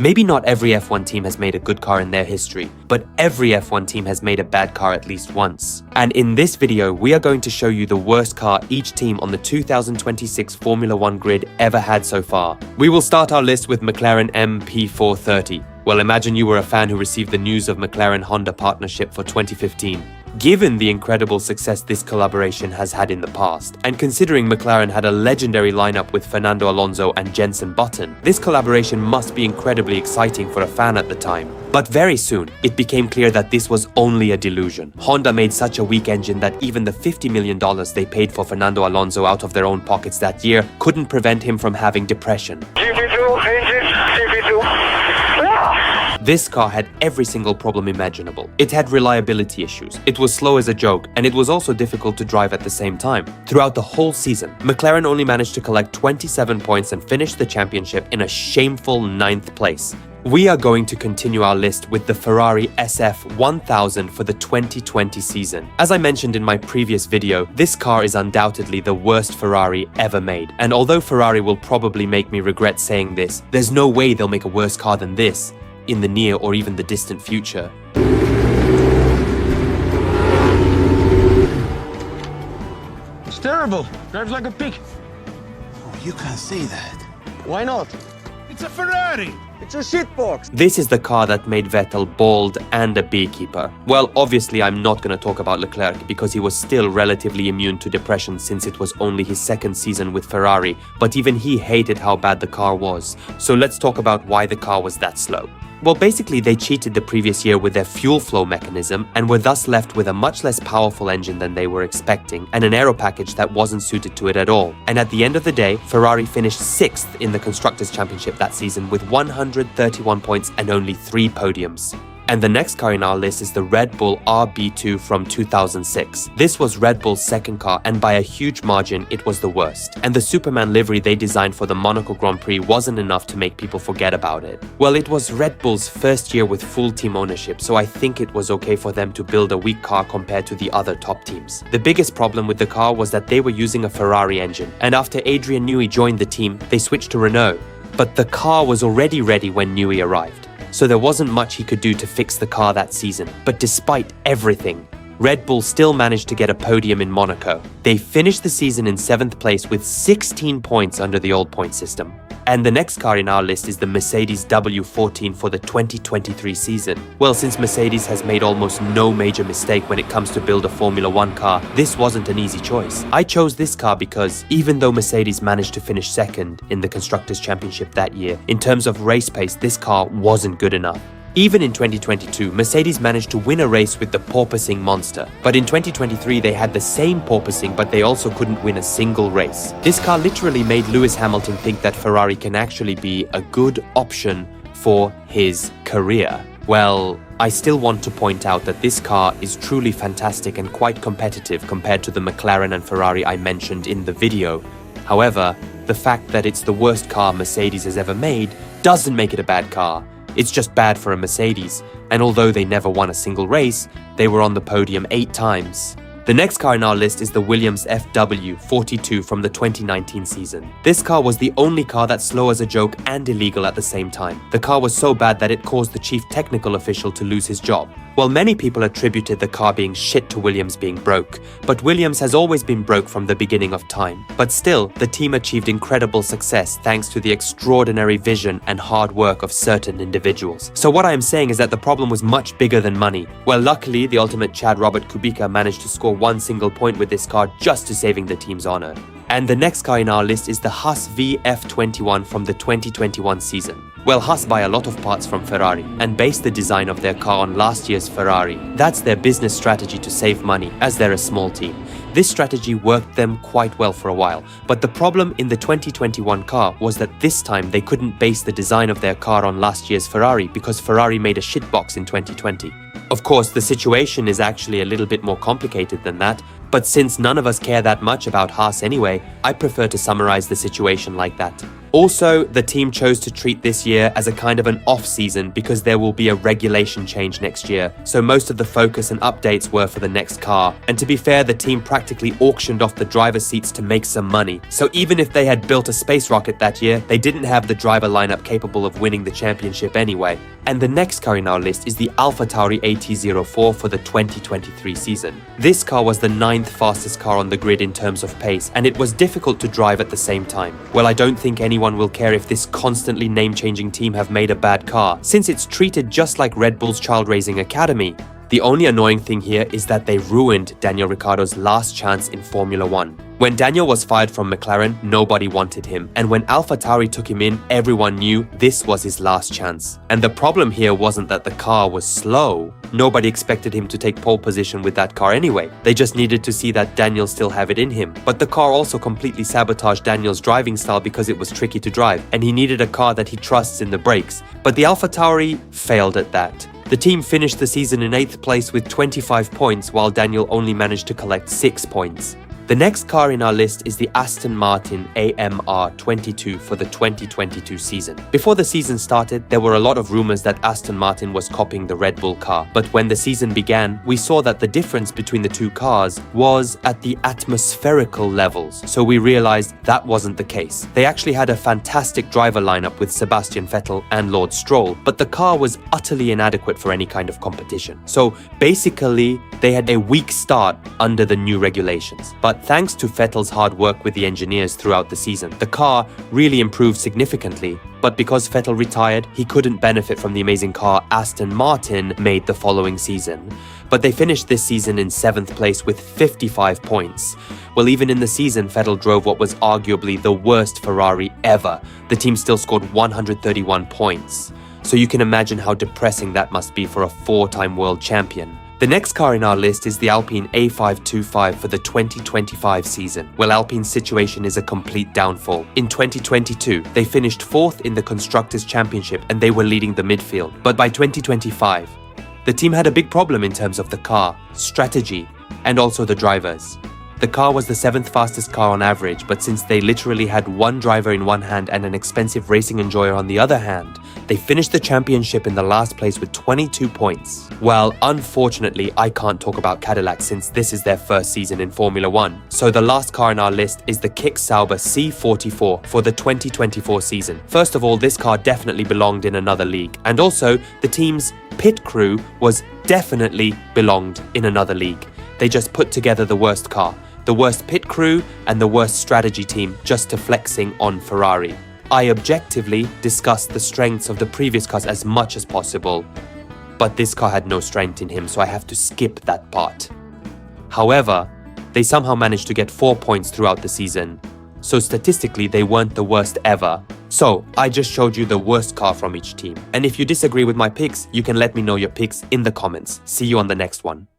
Maybe not every F1 team has made a good car in their history, but every F1 team has made a bad car at least once. And in this video, we are going to show you the worst car each team on the 2026 Formula 1 grid ever had so far. We will start our list with McLaren MP4-30. Well, imagine you were a fan who received the news of McLaren-Honda partnership for 2015. Given the incredible success this collaboration has had in the past, and considering McLaren had a legendary lineup with Fernando Alonso and Jenson Button, this collaboration must be incredibly exciting for a fan at the time. But very soon, it became clear that this was only a delusion. Honda made such a weak engine that even the $50 million they paid for Fernando Alonso out of their own pockets that year couldn't prevent him from having depression. This car had every single problem imaginable. It had reliability issues, it was slow as a joke, and it was also difficult to drive at the same time. Throughout the whole season, McLaren only managed to collect 27 points and finish the championship in a shameful 9th place. We are going to continue our list with the Ferrari SF1000 for the 2020 season. As I mentioned in my previous video, this car is undoubtedly the worst Ferrari ever made. And although Ferrari will probably make me regret saying this, there's no way they'll make a worse car than this in the near or even the distant future. It's terrible. Drives like a pig. Oh, you can't say that. Why not? It's a Ferrari. It's a shitbox. This is the car that made Vettel bald and a beekeeper. Well, obviously I'm not going to talk about Leclerc because he was still relatively immune to depression since it was only his second season with Ferrari, but even he hated how bad the car was. So let's talk about why the car was that slow. Well, basically they cheated the previous year with their fuel flow mechanism and were thus left with a much less powerful engine than they were expecting and an aero package that wasn't suited to it at all. And at the end of the day, Ferrari finished 6th in the Constructors' Championship that season with 131 points and only 3 podiums. And the next car in our list is the Red Bull RB2 from 2006. This was Red Bull's second car, and by a huge margin, it was the worst. And the Superman livery they designed for the Monaco Grand Prix wasn't enough to make people forget about it. Well, it was Red Bull's first year with full team ownership, so I think it was okay for them to build a weak car compared to the other top teams. The biggest problem with the car was that they were using a Ferrari engine, and after Adrian Newey joined the team, they switched to Renault. But the car was already ready when Newey arrived, so there wasn't much he could do to fix the car that season. But despite everything, Red Bull still managed to get a podium in Monaco. They finished the season in 7th place with 16 points under the old point system. And the next car in our list is the Mercedes W14 for the 2023 season. Well, since Mercedes has made almost no major mistake when it comes to build a Formula 1 car, this wasn't an easy choice. I chose this car because even though Mercedes managed to finish 2nd in the Constructors' Championship that year, in terms of race pace, this car wasn't good enough. Even in 2022, Mercedes managed to win a race with the porpoising monster. But in 2023, they had the same porpoising, but they also couldn't win a single race. This car literally made Lewis Hamilton think that Ferrari can actually be a good option for his career. Well, I still want to point out that this car is truly fantastic and quite competitive compared to the McLaren and Ferrari I mentioned in the video. However, the fact that it's the worst car Mercedes has ever made doesn't make it a bad car. It's just bad for a Mercedes, and although they never won a single race, they were on the podium 8 times. The next car in our list is the Williams FW42 from the 2019 season. This car was the only car that's slow as a joke and illegal at the same time. The car was so bad that it caused the chief technical official to lose his job. Well, many people attributed the car being shit to Williams being broke, but Williams has always been broke from the beginning of time. But still, the team achieved incredible success thanks to the extraordinary vision and hard work of certain individuals. So what I am saying is that the problem was much bigger than money. Well, luckily, the ultimate Chad Robert Kubica managed to score 1 single point with this car just to saving the team's honor. And the next car in our list is the Haas VF-21 from the 2021 season. Well, Haas buy a lot of parts from Ferrari and base the design of their car on last year's Ferrari. That's their business strategy to save money, as they're a small team. This strategy worked them quite well for a while, but the problem in the 2021 car was that this time they couldn't base the design of their car on last year's Ferrari because Ferrari made a shitbox in 2020. Of course, the situation is actually a little bit more complicated than that, but since none of us care that much about Haas anyway, I prefer to summarize the situation like that. Also, the team chose to treat this year as a kind of an off-season because there will be a regulation change next year, so most of the focus and updates were for the next car. And to be fair, the team practically auctioned off the driver's seats to make some money. So even if they had built a space rocket that year, they didn't have the driver lineup capable of winning the championship anyway. And the next car in our list is the AlphaTauri AT04 for the 2023 season. This car was the 9th fastest car on the grid in terms of pace, and it was difficult to drive at the same time. Well, I don't think anyone will care if this constantly name-changing team have made a bad car, since it's treated just like Red Bull's Child Racing Academy. The only annoying thing here is that they ruined Daniel Ricciardo's last chance in Formula 1. When Daniel was fired from McLaren, nobody wanted him, and when AlphaTauri took him in, everyone knew this was his last chance. And the problem here wasn't that the car was slow. Nobody expected him to take pole position with that car anyway. They just needed to see that Daniel still have it in him. But the car also completely sabotaged Daniel's driving style because it was tricky to drive, and he needed a car that he trusts in the brakes. But the AlphaTauri failed at that. The team finished the season in 8th place with 25 points, while Daniel only managed to collect 6 points. The next car in our list is the Aston Martin AMR22 for the 2022 season. Before the season started, there were a lot of rumors that Aston Martin was copying the Red Bull car. But when the season began, we saw that the difference between the two cars was at the atmospherical levels. So we realized that wasn't the case. They actually had a fantastic driver lineup with Sebastian Vettel and Lord Stroll, but the car was utterly inadequate for any kind of competition. So basically, they had a weak start under the new regulations. But thanks to Vettel's hard work with the engineers throughout the season, the car really improved significantly. But because Vettel retired, he couldn't benefit from the amazing car Aston Martin made the following season. But they finished this season in 7th place with 55 points. Well, even in the season, Vettel drove what was arguably the worst Ferrari ever. The team still scored 131 points. So you can imagine how depressing that must be for a 4-time world champion. The next car in our list is the Alpine A525 for the 2025 season. Well, Alpine's situation is a complete downfall. In 2022, they finished 4th in the Constructors' Championship and they were leading the midfield. But by 2025, the team had a big problem in terms of the car, strategy, and also the drivers. The car was the 7th fastest car on average, but since they literally had one driver in one hand and an expensive racing enjoyer on the other hand, they finished the championship in the last place with 22 points. Well, unfortunately, I can't talk about Cadillac since this is their first season in Formula 1. So the last car in our list is the Sauber C44 for the 2024 season. First of all, this car definitely belonged in another league. And also, the team's pit crew was definitely belonged in another league. They just put together the worst car, the worst pit crew, and the worst strategy team just to flexing on Ferrari. I objectively discussed the strengths of the previous cars as much as possible, but this car had no strength in him, so I have to skip that part. However, they somehow managed to get 4 points throughout the season, so statistically they weren't the worst ever. So, I just showed you the worst car from each team. And if you disagree with my picks, you can let me know your picks in the comments. See you on the next one.